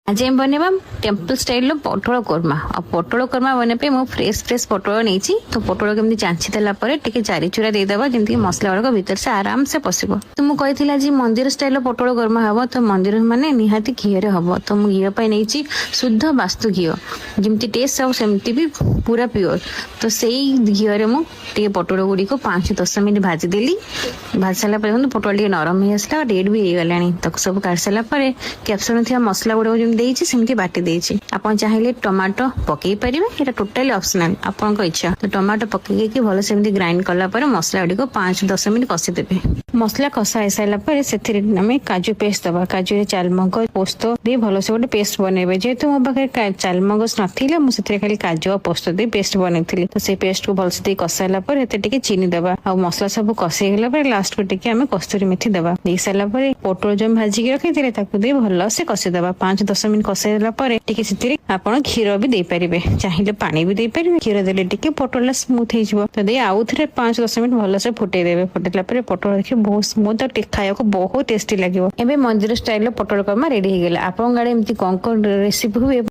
आज हम बनेबा टेम्पल स्टाइल पटोल कोरमा आ पटोल कोरमा बनवाई मु फ्रेश फ्रेश पटोल नहीं तो पटोल केमती चांची देला चारि चूरा देदेबा जमी मसला गुड़ाक भीतर से आराम से पशिब। तो मुझे कही आज मंदिर स्टाइल पटोल कोरमा हम तो मंदिर माने निहाती घीरे हम तो मुझे घी नहीं शुद्ध वास्तु घी जमी टेस्ट सब सेमती भी पूरा प्योर। तो से घीरे मुझे पटोल गुड़ी को 5-10 मिनट भाजीदेली भाजी सारा पटोल टे नरम हो आसला रेड भी हो गला तक सब काट सारापर कैप्सूल थी मसला गुड़ा सेमती बाटी देछि। आपण चाहिए टमाटो पकई पारे ये टोटाली ऑप्शनल आपण इच्छा। तो टमाटो पकईकि भल सेमती ग्राइंड कला पर मसला गुड़ी को 5-10 मिनट कषिदेवे। मसला कषा हो सारापर से काजू पेस्ट दबा काजू चालमगज पोस्त दे भल से गोटे पेस्ट बनइबे। जेहेतु मो पाखे चालमगज नथिले मुझे खाली काजू और पोस्त दे पेस्ट बनई तो से पेस्ट को भलसे दे कषाला टे चीनी दबा आ मसला सब कषाईगला लास्ट को टे कस्तूरी मेथी दबा दे सारापर पटोल जो भाजिक रखी दे भल से कषिदबा 5-10 मिनट कषाइला आपण क्षीर भी दे पारे चाहिए पानी भी दे पारे क्षीर देले टिके पटोल स्मूथ हो तो दे आउ थे 5-10 मिनट भल से फुटे देवे। फुटेला पटोल देखिए बहुत स्मूथ खाया बहुत टेस्टी लगे। एवं मंदिर स्टाइल पटोल कोरमा रेडी हो गला। आपण गाड़े एमती कौन रेसिपी हुए